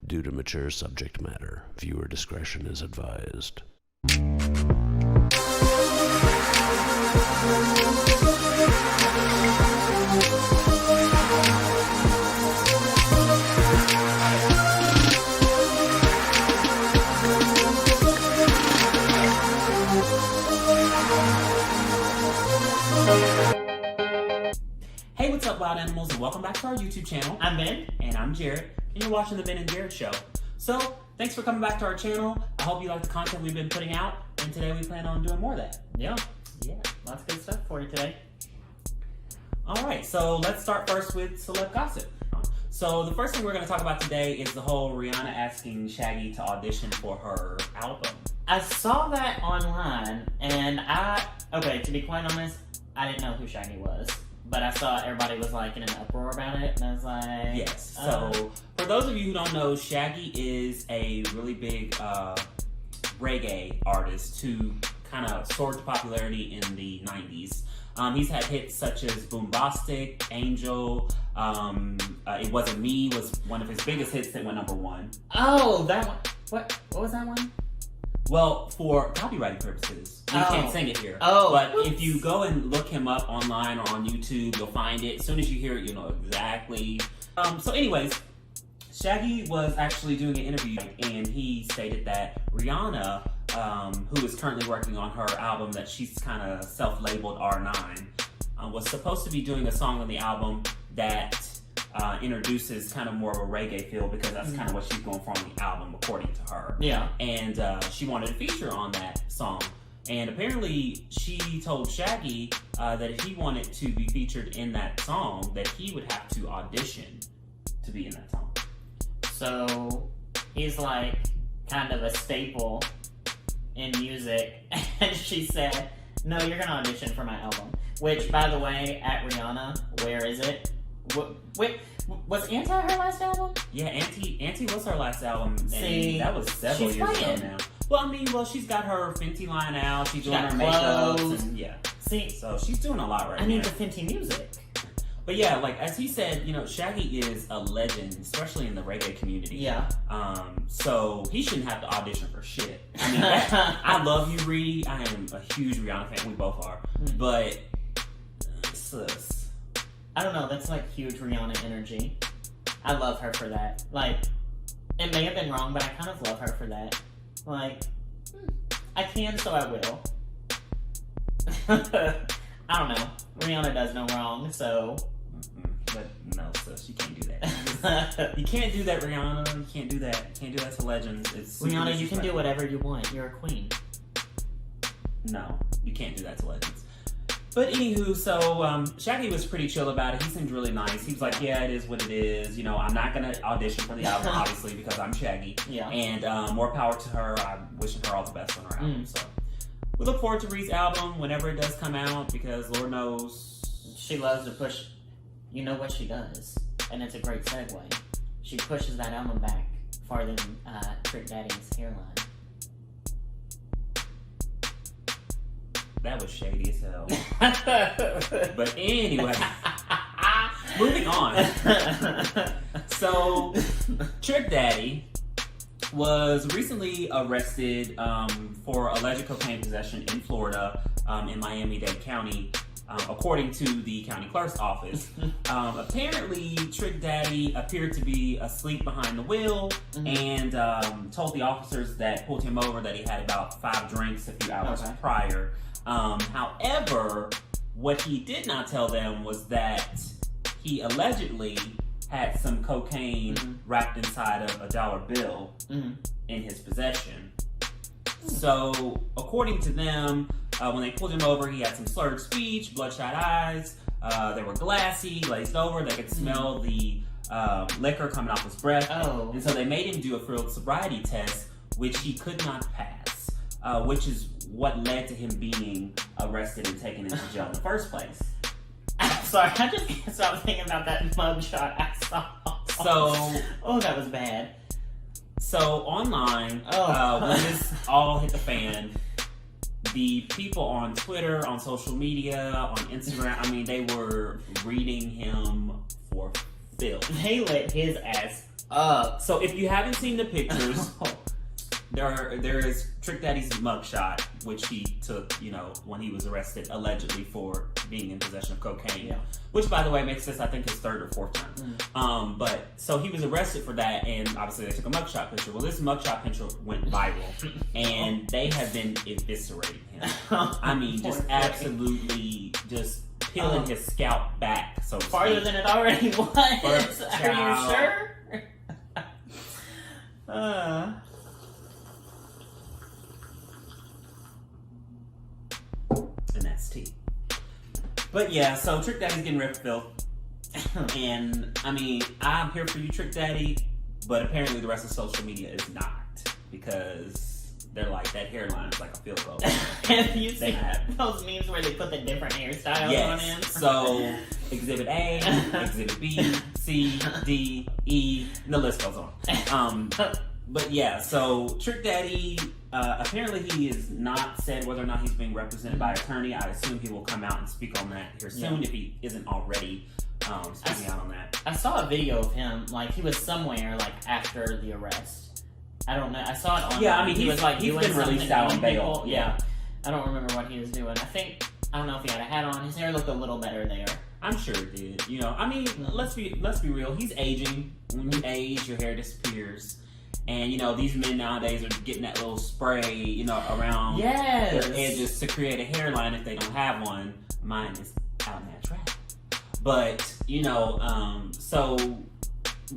due to mature subject matter. Viewer discretion is advised. Hey, what's up, wild animals, and welcome back to our YouTube channel. I'm Ben. And I'm Jared, and you're watching the Ben and Jared Show. So, thanks for coming back to our channel. I hope you like the content we've been putting out, and today we plan on doing more of that. Yeah, lots of good stuff for you today. Alright, so let's start first with Celeb Gossip. So, the first thing we're going to talk about today is the whole Rihanna asking Shady to audition for her album. I saw that online, and to be quite honest, I didn't know who Shady was. But I saw everybody was like in an uproar about it, and I was like... Yes, so for those of you who don't know, Shaggy is a really big reggae artist who kind of soared to popularity in the 90s. He's had hits such as Boombastic, Angel, It Wasn't Me was one of his biggest hits that went #1. Oh, that one. What was that one? Well, for copyright purposes, we can't sing it here. Oh. But if you go and look him up online or on YouTube, you'll find it. As soon as you hear it, you'll know exactly. So anyways, Shaggy was actually doing an interview, and he stated that Rihanna, who is currently working on her album that she's kind of self-labeled R9, was supposed to be doing a song on the album that introduces kind of more of a reggae feel, because that's kind of what she's going for on the album, according to her. Yeah. And she wanted a feature on that song. And apparently she told Shaggy that if he wanted to be featured in that song, that he would have to audition to be in that song. So he's like kind of a staple in music. And she said, no, you're going to audition for my album. Which, by the way, at Rihanna, where is it? Wait, was Anti her last album? Yeah, Anti was her last album, and See, that was several years ago now. Well, she's got her Fenty line out, she's doing her makeup, and yeah. See, so she's doing a lot right now. I need the Fenty music. But yeah, like as he said, Shaggy is a legend, especially in the reggae community. Yeah. So he shouldn't have to audition for shit. I mean, I love you, Ree. I am a huge Rihanna fan. We both are. But sis. I don't know, that's like huge Rihanna energy. I love her for that. Like, it may have been wrong, but I kind of love her for that. Like, I can, so I will. I don't know. Rihanna does no wrong, so... But no, sis, you can't do that. You can't do that, Rihanna. You can't do that. You can't do that to legends. It's Rihanna, you can do whatever you want. You're a queen. No, you can't do that to legends. But anywho, so Shaggy was pretty chill about it. He seemed really nice. He was like, yeah, it is what it is. I'm not going to audition for the album, obviously, because I'm Shaggy. Yeah. And more power to her. I'm wishing her all the best on her album. So we look forward to Ree's album whenever it does come out, because Lord knows... She loves to push... You know what she does. And it's a great segue. She pushes that album back farther than Trick Daddy's hairline. That was shady as hell. But anyway, moving on. So, Trick Daddy was recently arrested for alleged cocaine possession in Florida, in Miami-Dade County, according to the county clerk's office. Apparently, Trick Daddy appeared to be asleep behind the wheel and told the officers that pulled him over that he had about 5 drinks a few hours prior. However, what he did not tell them was that he allegedly had some cocaine wrapped inside of a dollar bill in his possession. So, according to them, when they pulled him over, he had some slurred speech, bloodshot eyes, they were glassy, glazed over, they could smell the liquor coming off his breath. Oh. And so they made him do a field sobriety test, which he could not pass, which is what led to him being arrested and taken into jail in the first place. I'm sorry, I just can't stop thinking about that mugshot I saw. Oh, that was bad. So online, when this all hit the fan, the people on Twitter, on social media, on Instagram, they were reading him for filth. They lit his ass up. So if you haven't seen the pictures, there is Trick Daddy's mugshot, which he took, when he was arrested allegedly for being in possession of cocaine. Yeah. Which, by the way, makes this, I think, his third or fourth time. But so he was arrested for that, and obviously they took a mugshot picture. Well, this mugshot picture went viral, and they have been eviscerating him. I mean, just absolutely just peeling his scalp back. So farther than it already was. Are you sure? And that's tea. But yeah, so Trick Daddy's getting ripped filth. And I mean, I'm here for you, Trick Daddy, but apparently the rest of social media is not, because they're like, that hairline is like a field goal. Have you seen those memes where they put the different hairstyles on him? So Exhibit A, Exhibit B, C, D, E, and the list goes on. But yeah, so Trick Daddy, apparently he has not said whether or not he's being represented by an attorney. I assume he will come out and speak on that here soon if he isn't already speaking out on that. I saw a video of him, like he was somewhere like after the arrest. I don't know. I saw it on. Yeah, I mean, he was like he's doing been released out on bail. Yeah, I don't remember what he was doing. I don't know if he had a hat on. His hair looked a little better there. I'm sure it did. I mean, let's be real. He's aging. When you age, your hair disappears. And, these men nowadays are getting that little spray, around their edges to create a hairline if they don't have one. Mine is out in that trash. But, so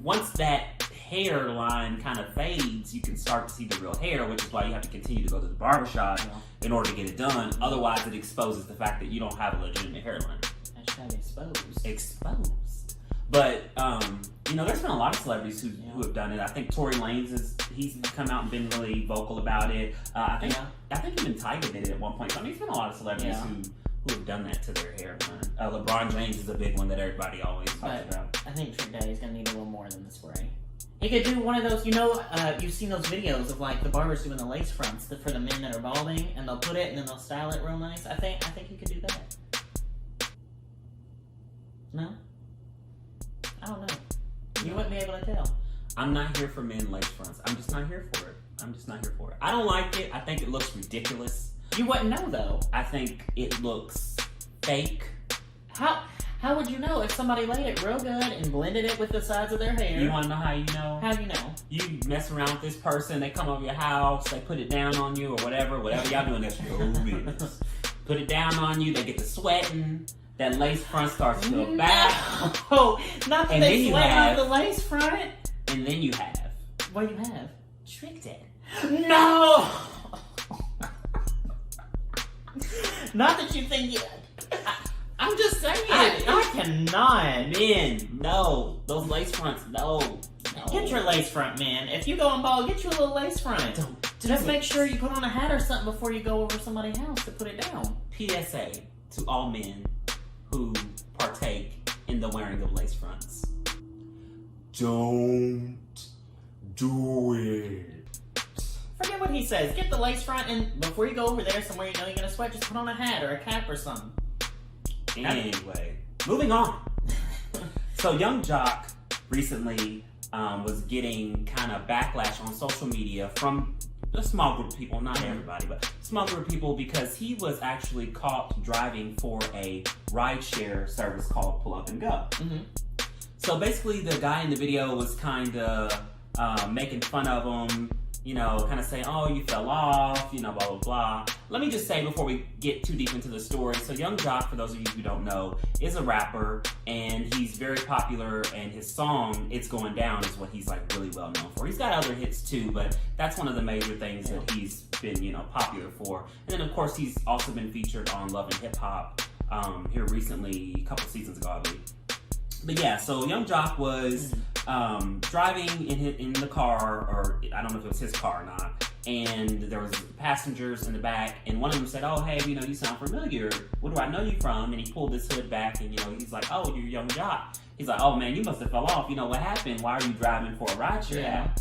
once that hairline kind of fades, you can start to see the real hair, which is why you have to continue to go to the barbershop in order to get it done. Otherwise, it exposes the fact that you don't have a legitimate hairline. Hashtag exposed. Exposed. But, there's been a lot of celebrities who have done it. I think Tory Lanez he's come out and been really vocal about it. I think even Tyga did it at one point. So, I mean, there's been a lot of celebrities who have done that to their hairline. LeBron James is a big one that everybody always talks about. I think Trick Daddy's going to need a little more than the spray. He could do one of those, you've seen those videos of like the barbers doing the lace fronts for the men that are balding, and they'll put it and then they'll style it real nice. I think he could do that. No? I don't know. You wouldn't be able to tell. I'm not here for men lace fronts. I'm just not here for it. I don't like it. I think it looks ridiculous. You wouldn't know though. I think it looks fake. How would you know if somebody laid it real good and blended it with the sides of their hair? You want to know how you know? How do you know? You mess around with this person, they come over your house, they put it down on you or whatever y'all doing, that's your own business. Put it down on you, they get to sweating. That lace front starts to go back. Oh, not that they sweat out the lace front. And then you have. What do you have? Trick Daddy. No! Not that you think... I'm just saying. I cannot. Men, no. Those lace fronts, no. Get your lace front, man. If you go on ball, get you a little lace front. Just make sure you put on a hat or something before you go over somebody's house to put it down. PSA to all men who partake in the wearing of lace fronts. Don't do it. Forget what he says. Get the lace front, and before you go over there somewhere you know you're gonna sweat, just put on a hat or a cap or something. Anyway, moving on. So Young Jock recently was getting kind of backlash on social media from a small group of people, not everybody, but a small group of people, because he was actually caught driving for a rideshare service called Pull Up and Go. Mm-hmm. So basically the guy in the video was kind of making fun of him, kind of saying, oh, you fell off, blah, blah, blah. Let me just say before we get too deep into the story, so Young Jock, for those of you who don't know, is a rapper, and he's very popular, and his song, It's Going Down, is what he's like really well known for. He's got other hits too, but that's one of the major things that he's been, popular for. And then, of course, he's also been featured on Love and Hip Hop here recently, a couple seasons ago, I believe. But yeah, so Young Jock was driving in the car, or I don't know if it was his car or not, and there was passengers in the back, and one of them said, oh, hey, you sound familiar. What do I know you from? And he pulled his hood back, and, he's like, oh, you're Young Jock. He's like, oh, man, you must have fell off. What happened? Why are you driving for a rideshare app?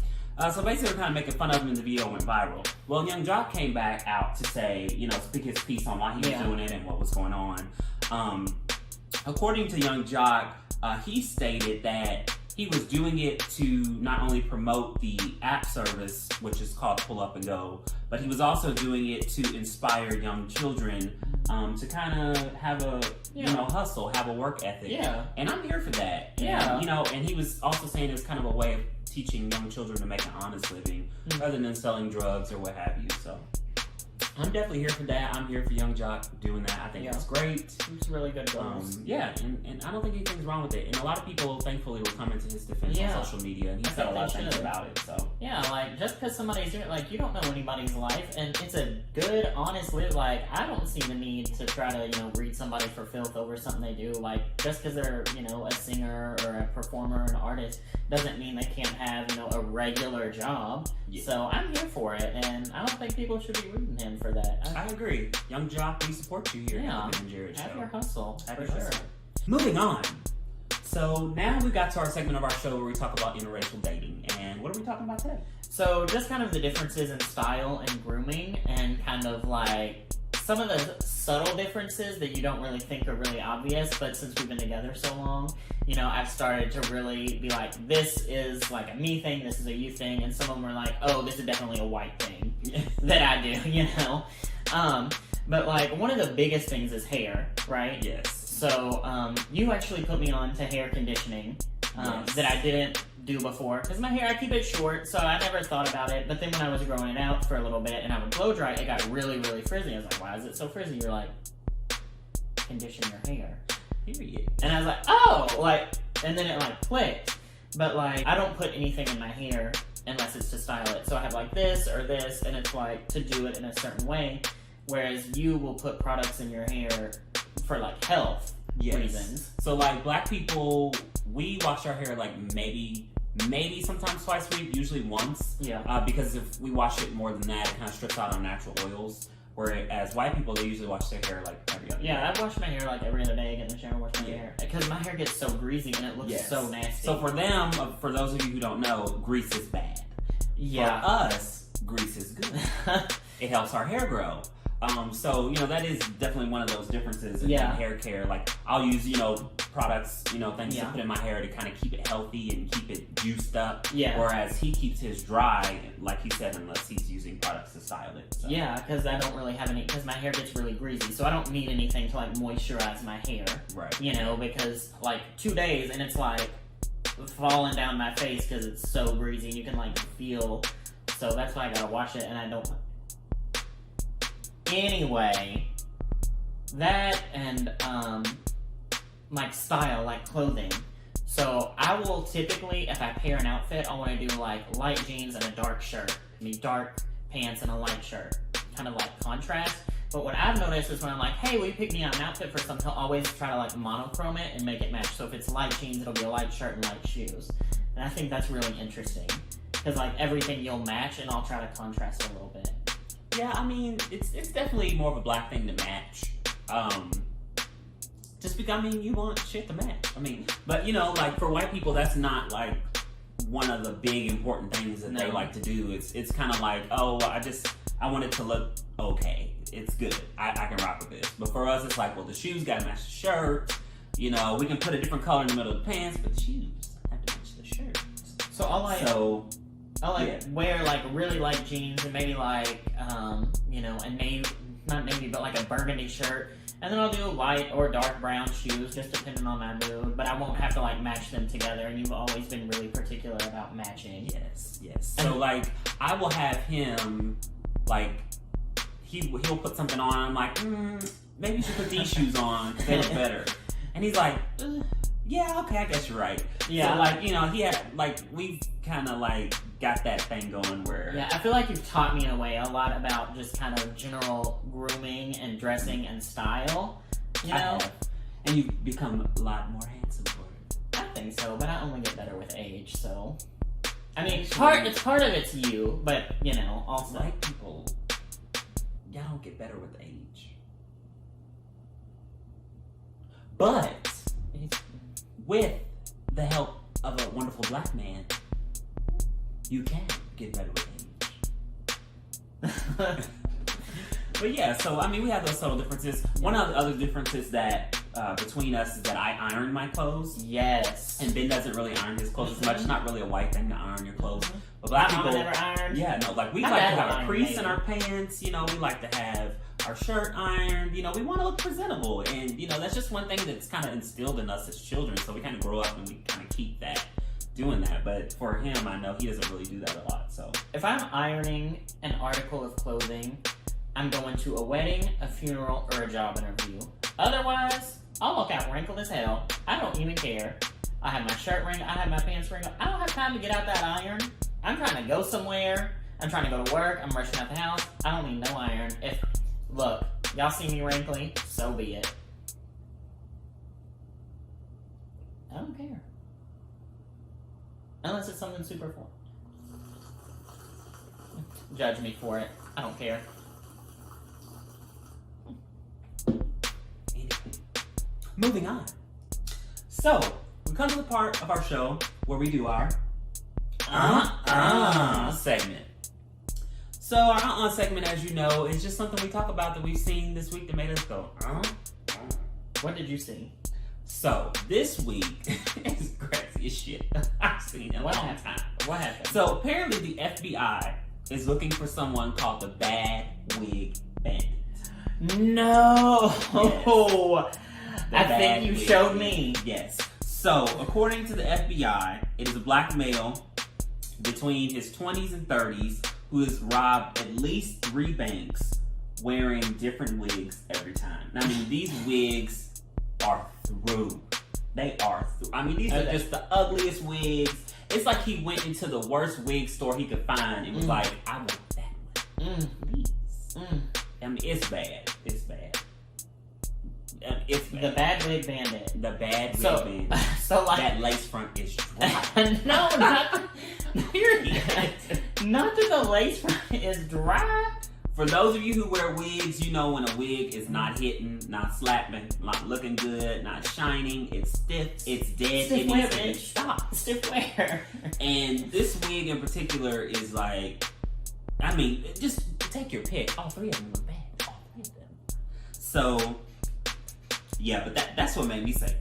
So basically, we're kind of making fun of him, and the video went viral. Well, Young Jock came back out to say, speak his piece on why he was doing it and what was going on. According to Young Jock, he stated that he was doing it to not only promote the app service, which is called Pull Up and Go, but he was also doing it to inspire young children to kind of have a hustle, have a work ethic. Yeah. And I'm here for that. Yeah. And, and he was also saying it's kind of a way of teaching young children to make an honest living rather than selling drugs or what have you. So I'm definitely here for that. I'm here for Young Jock doing that. I think it's great. It's really good goals. And I don't think anything's wrong with it. And a lot of people, thankfully, will come into his defense on social media, and he said a lot of things about it. So just because somebody's doing it, you don't know anybody's life, and it's a good, honest live. I don't see the need to try to, read somebody for filth over something they do. Just because they're, a singer or a performer or an artist doesn't mean they can't have, a regular job. Yeah. So I'm here for it, and I don't think people should be rooting him for that. I agree. Young Jock, we support you here. Yeah. At the Ben Jarrett Show. Have your hustle. Have your hustle. Moving on. So now we got to our segment of our show where we talk about interracial dating. And what are we talking about today? So just kind of the differences in style and grooming, and kind of some of the subtle differences that you don't really think are really obvious, but since we've been together so long, I've started to really be like, this is a me thing, this is a you thing, and some of them are like, oh, this is definitely a white thing that I do, But one of the biggest things is hair, right? Yes. So you actually put me on to hair conditioning that I didn't do before, because my hair, I keep it short, so I never thought about it. But then when I was growing it out for a little bit and I would blow dry, it got really, really frizzy. I was like, why is it so frizzy? You're like, condition your hair. Period. And I was like, oh, and then it clicked. But I don't put anything in my hair unless it's to style it. So I have this or this, and it's to do it in a certain way. Whereas you will put products in your hair for health reasons. So black people, we wash our hair maybe sometimes twice a week, usually once. Yeah. Because if we wash it more than that, it kind of strips out our natural oils. Whereas white people, they usually wash their hair every other day. Yeah, I wash my hair every other day, get in the shower, wash my hair. Because my hair gets so greasy and it looks so nasty. So for them, for those of you who don't know, grease is bad. Yeah. For us, grease is good. It helps our hair grow. So, that is definitely one of those differences in hair care. I'll use, products, things to put in my hair to kind of keep it healthy and keep it juiced up. Yeah. Whereas he keeps his dry, like he said, unless he's using products to style it. So. Yeah, because I don't really have any, because my hair gets really greasy. So I don't need anything to moisturize my hair. Right. Because 2 days and it's falling down my face because it's so greasy and you can feel. So that's why I gotta wash it, and I don't. Anyway, that and style, clothing. So I will typically, if I pair an outfit, I want to do light jeans and a dark shirt. Dark pants and a light shirt, kind of contrast. But what I've noticed is when I'm hey, will you pick me out an outfit for something? I'll always try to monochrome it and make it match. So if it's light jeans, it'll be a light shirt and light shoes. And I think that's really interesting because everything you'll match, and I'll try to contrast it a little bit. Yeah, it's definitely more of a black thing to match. Just because, you want shit to match. But, for white people, that's not, one of the big important things that they like to do. It's kind of I want it to look okay. It's good. I can rock with this. But for us, it's the shoes gotta match the shirt. We can put a different color in the middle of the pants, but the shoes have to match the shirt. So I'll wear really light jeans and maybe a navy, not navy, but a burgundy shirt. And then I'll do light or dark brown shoes, just depending on my mood. But I won't have to match them together. And you've always been really particular about matching. Yes. So I will have him he'll put something on. I'm maybe you should put these shoes on because they look better. And he's yeah, okay, I guess you're right. Yeah. So, he had, we've kind of, got that thing going where... Yeah, I feel you've taught me in a way a lot about just kind of general grooming and dressing and style, I have. And you've become a lot more handsome for it. I think so, but I only get better with age, so... it's part of it's you, but, also... White people, y'all don't get better with age. But... with the help of a wonderful black man, you can get better with age. But yeah, so we have those subtle differences. One of the other differences that between us is that I iron my clothes. Yes. And Ben doesn't really iron his clothes as much. It's not really a white thing to iron your clothes. But black people never ironed. Yeah, no, like we My like dad to have a ironed, crease maybe. in our pants, you know, we like to have our shirt ironed, you know, we want to look presentable. And, you know, that's just one thing that's kind of instilled in us as children. So we kind of grow up and we kind of keep that, doing that. But for him, I know he doesn't really do that a lot, so. If I'm ironing an article of clothing, I'm going to a wedding, a funeral, or a job interview. Otherwise, I'll walk out wrinkled as hell. I don't even care. I have my shirt wrinkled, I have my pants wrinkled. I don't have time to get out that iron. I'm trying to go somewhere. I'm trying to go to work. I'm rushing out the house. I don't need no iron. Look, y'all see me wrinkly, so be it. I don't care. Unless it's something super fun. Judge me for it. I don't care. Anyway, moving on. So, we come to the part of our show where we do our segment. So our segment, as you know, is just something we talk about that we've seen this week that made us go, What did you see? So, this week is crazy as shit I've seen in a long time. What happened? So, apparently the FBI is looking for someone called the Bad Wig Bandit. No! Yes. I think you showed me. Yes. So, according to the FBI, it is a black male between his 20s and 30s who has robbed at least 3 banks wearing different wigs every time. Now, I mean, these wigs are through. They are through. I mean, these are just the ugliest wigs. It's like he went into the worst wig store he could find and was like, I want that one. Please. I mean, it's bad. It's bad. It's bad. The Bad Wig Bandit. The Bad Wig Bandit. So like that lace front is dry. No, not Period. not that the lace front is dry. For those of you who wear wigs, you know when a wig is not hitting, not slapping, not looking good, not shining, it's stiff, it's dead, Stiff it wear, needs to bitch. stop. Stiff wear. And this wig in particular is like, I mean, just take your pick. All 3 of them look bad. All 3 of them. So, yeah, but that's what made me say,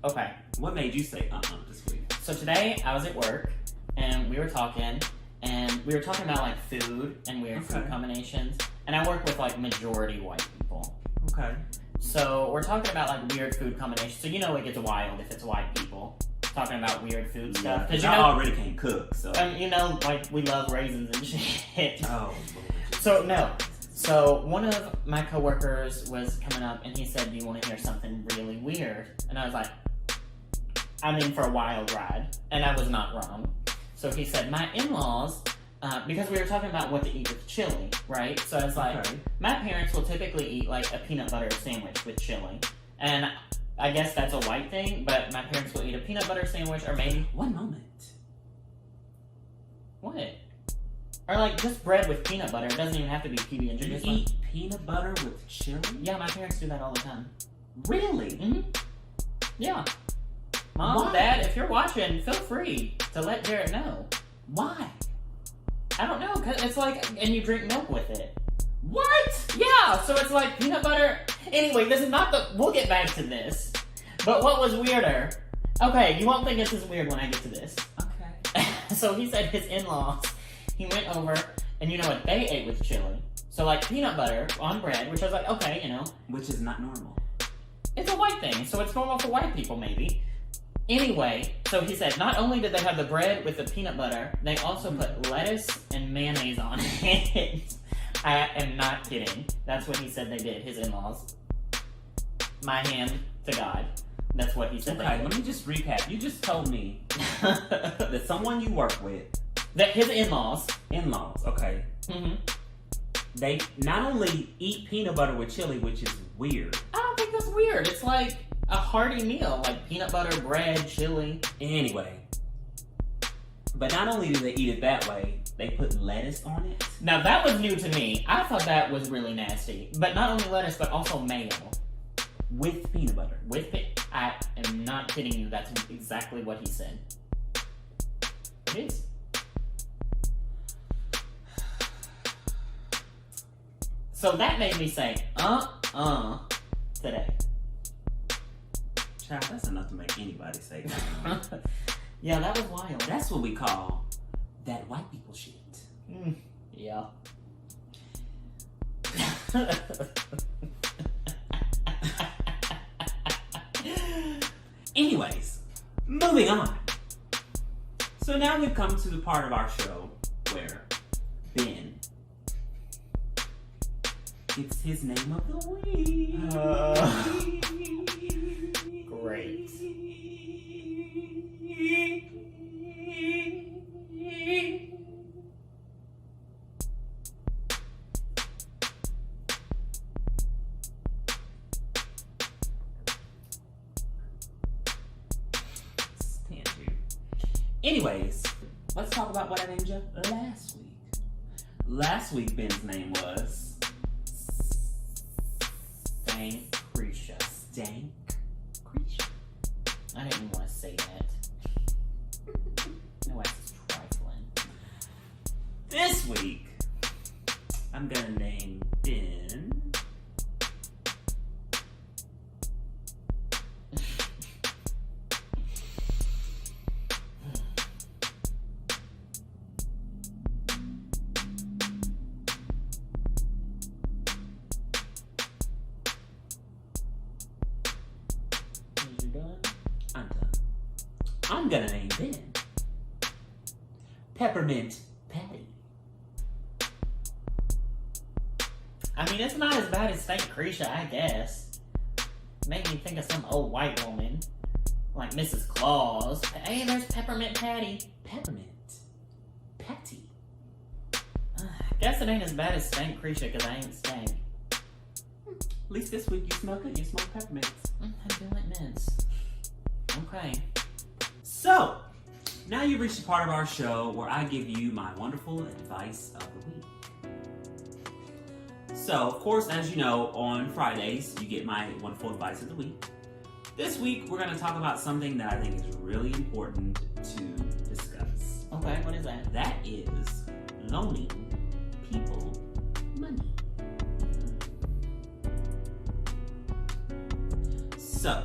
Okay. What made you say, this week? So today I was at work and we were talking about like food and weird food combinations. And I work with like majority white people. Okay. So we're talking about like weird food combinations. So you know it gets wild if it's white people talking about weird food stuff. Because you I know, already can't cook, so. you know, like we love raisins and shit. Oh, So So one of my coworkers was coming up and he said, "Do you want to hear something really weird?" And I was like, "I'm in for a wild ride," and I was not wrong. So he said, "My in-laws." Because we were talking about what to eat with chili, right? So I was like, my parents will typically eat like a peanut butter sandwich with chili. And I guess that's a white thing, but my parents will eat a peanut butter sandwich or maybe... One moment. What? Or like just bread with peanut butter. It doesn't even have to be PB&J. You Just eat peanut butter with chili? Yeah, my parents do that all the time. Really? Mm-hmm. Yeah. Mom, Dad, if you're watching, feel free to let Jared know. Why? I don't know, because it's like, and you drink milk with it. What? Yeah, so it's like peanut butter. Anyway, this is not the. We'll get back to this. But what was weirder? Okay, you won't think this is weird when I get to this. Okay. So he said his in-laws, he went over, and you know what they ate with chili? So like peanut butter on bread, which I was like, okay, you know. Which is not normal. It's a white thing, so it's normal for white people, maybe. Anyway, so he said not only did they have the bread with the peanut butter, they also put lettuce and mayonnaise on it. I am not kidding. That's what he said they did, his in-laws. My hand to God. That's what he said they Okay, did. let me just recap. You just told me that someone you work with, That his in-laws. in-laws, okay, Mm-hmm. they not only eat peanut butter with chili, which is weird. I don't think that's weird. It's like a hearty meal, like peanut butter, bread, chili. Anyway, but not only do they eat it that way, they put lettuce on it. Now that was new to me. I thought that was really nasty. But not only lettuce, but also mayo. With peanut butter. I am not kidding you. That's exactly what he said. It is. So that made me say, today. Child, that's enough to make anybody say that. Yeah, that was wild. That's what we call that white people shit. Yeah. Anyways, moving on. So now we've come to the part of our show where Ben gets his name of the week. Great. Stand you. Anyways, let's talk about what I named you last week. Last week, Ben's name was Stank Cretia. Stank Cretia. I didn't want to say that. No, that's trifling. This week, I'm gonna name Ben You done? I'm done. I'm gonna name Ben Peppermint Patty. I mean, it's not as bad as Stank Cretia, I guess. Made me think of some old white woman. Like Mrs. Claus. Hey, there's Peppermint Patty. Peppermint Patty. Guess it ain't as bad as Stank Cretia, because I ain't stank. At least this week you smoke it. You smoke peppermints. I do like mints. Okay. So, now you've reached the part of our show where I give you my wonderful advice of the week. So, of course, as you know, on Fridays, you get my wonderful advice of the week. This week, we're going to talk about something that I think is really important to discuss. Okay, what is that? That is loaning people money. So,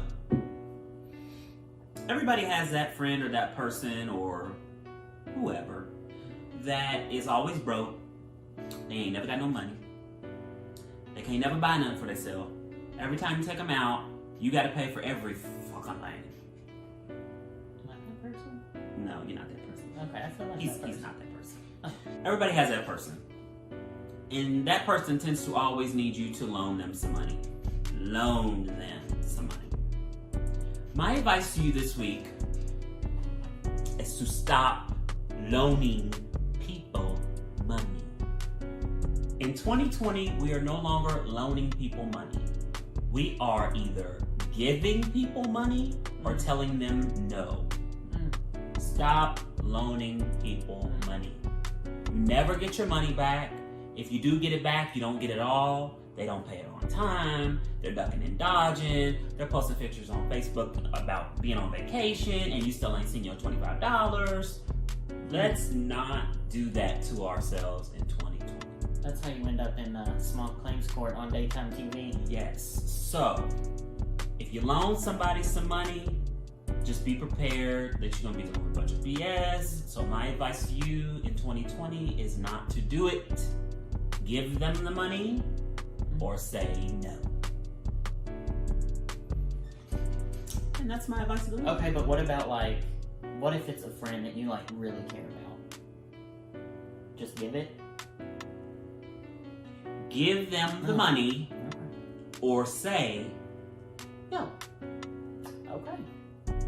everybody has that friend or that person or whoever that is always broke. They ain't never got no money. They can't never buy nothing for themselves. Every time you take them out, you got to pay for every fucking thing. Am I that person? No, you're not that person. Okay, I feel like He's that person. not that person. Everybody has that person. And that person tends to always need you to loan them some money. Loan them some money. My advice to you this week is to stop loaning people money. In 2020, we are no longer loaning people money. We are either giving people money or telling them no. Stop loaning people money. You never get your money back. If you do get it back, you don't get it all. They don't pay it on time. They're ducking and dodging. They're posting pictures on Facebook about being on vacation and you still ain't seen your $25. Let's not do that to ourselves in 2020. That's how you end up in small claims court on daytime TV. Yes. So, if you loan somebody some money, just be prepared that you're going to be doing a bunch of BS. So my advice to you in 2020 is not to do it. Give them the money or say no. And that's my advice to the week. Okay, but what about what if it's a friend that you really care about? Just give it? Give them the money or say no. Okay.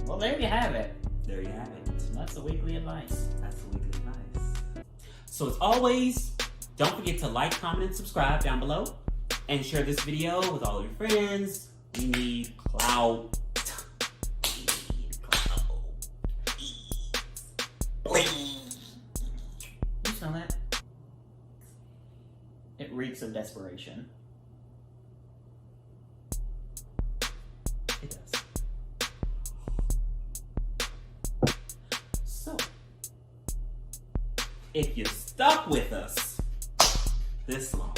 Well, there you have it. There you have it. That's the weekly advice. That's the weekly advice. So as always, don't forget to like, comment, and subscribe down below. And share this video with all of your friends. We need clout. We need clout. Please. You smell that? It reeks of desperation. It does. So, if you're stuck with us this long,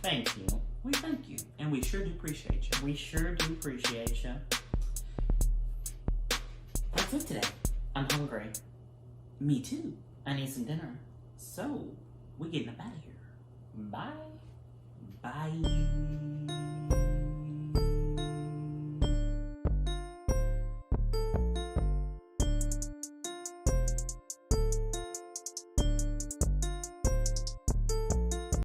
Thank you. We thank you, and we sure do appreciate you. We sure do appreciate you. That's it today. I'm hungry. Me too. I need some dinner. So, we getting up out of here. Bye. Bye.